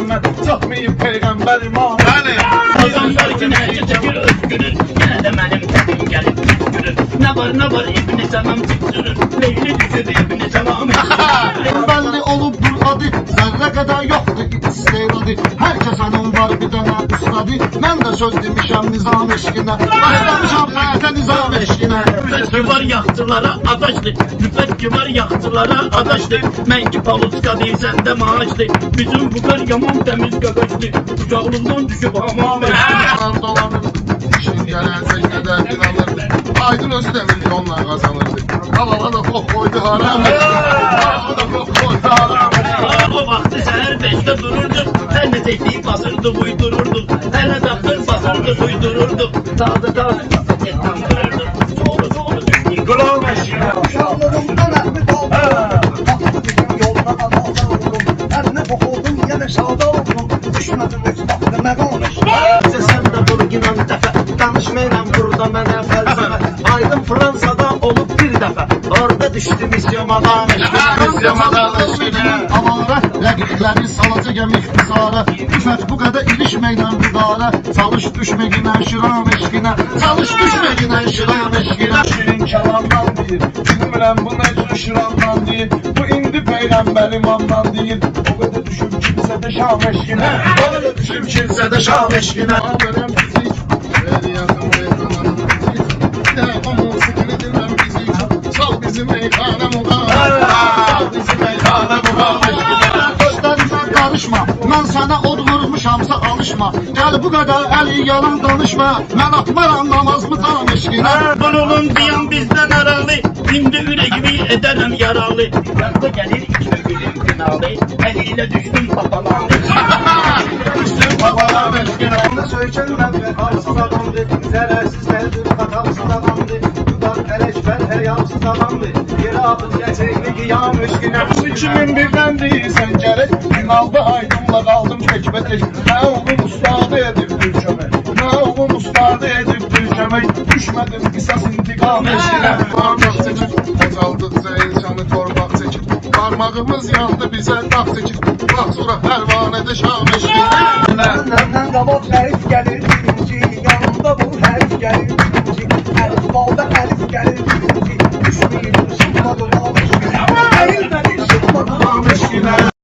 gözüme çatmayıp peygamberim ha. Peygamber günahı çekir özgürür. Yine de benim tedim gelip tükürür. Ne var ibni tamam tüksürür. Leyli düşür ibni tamam. Belli olup durmadı, zerre kadar yoktu istiradı. Herkes hanım var bir tane ustadı. Ben de söz demişem nizam eşkine. Başlamışam hayata nizam eşkine. Rüfet var yaktılara adaşlık. Rüfet var yaktılara adaşlık. Men ki paluska değil sende maaşlık. Bizim bu kar yaman temiz gagaşlık. Kucağımızdan düşüp hamam eşkine. Dolanır, işin gelense kadar gün alırdı. Aydın özü de milyonlar kazanırdı. Halala da kok koydu haram eşkine. Halala da kok koydu haram eşkine. O vakti seher 5'te dururduk. Her ne tekniği basırdı uydururduk. Her ne taptır basırdı uydururduk. Taze kaset kandırırdık. Sonra düştük. Kral meşine. Uşaqlığımdan əhmi qaldım. Baxdım yoluna adaza oldum. Ərinə boxuldum, yenə şada oldum. Düşmədim heç vaxtı məqam eşkine. Sen de dur inan dəfə danışmayıram burada mənə fəlsəfə. Aydın Fransada olub bir dəfə. Orada düşdüm isyamadan Yamadan eşkine. Alara, rəqibləri salacaq iqtisara. Rüfət bu qədər ilişməklə müdara. Çalış düşməyinə şiram eşkine. Çalış düşməyinə şiram eşkine. Şirin kelamdan değil. Bilmirəm bu ne cür şirandan değil. Bu indi peygamberim ondan değil. O kadar düşüp kimse de şam eşkine. O kadar düşüp kimse de şam eşkine. Aferin fizik, veriyatım meydanım fizik. Bir de o musikini dinlem fizik. Sal bizim meyhane muğam. Sal bizim meyhane muğam eşkine. Göstermə karışma, mən sənə od vurmuşamsa alışma. Gəl bu qədər əli yalan danışma. Mən atmaram namazımı tam eşkine. Buluğun ziyan bizden aralı. Şimdi yüreğimi ederim yaralı. Yanında gelir iki gülüm kınalı. Eliyle düştüm papalandı. Düşdüm babalar eşkine. Söykənməm və arsız adamdı. Zərərsiz məldur, xatamsız adamdı. Tutar ələkbər, həyamsız adamdı. Yerə atıb gəçəkli qiyam eşkine. 2001'den değilsen gerek. Ünalda aydınla kaldım tekme tek. Ne onun ustadı edip ülkeme. Ne onun ustadı edip ülkeme. Düşmedim kısas intikam eşkine. Parmak çekir, azaldıkça insanı torpak çekir. Parmağımız yandı bize dağ çekir. Bak sonra pervanede şam eşkine. Məndən qabaq hərif gəlir birinci. Yanımda bu hərif gəlir birinci. Əlif balda əlif gəlir birinci. Düşməyib, sıxmadı, alışmır. Əyilmədi, sıxmadı, alışmır.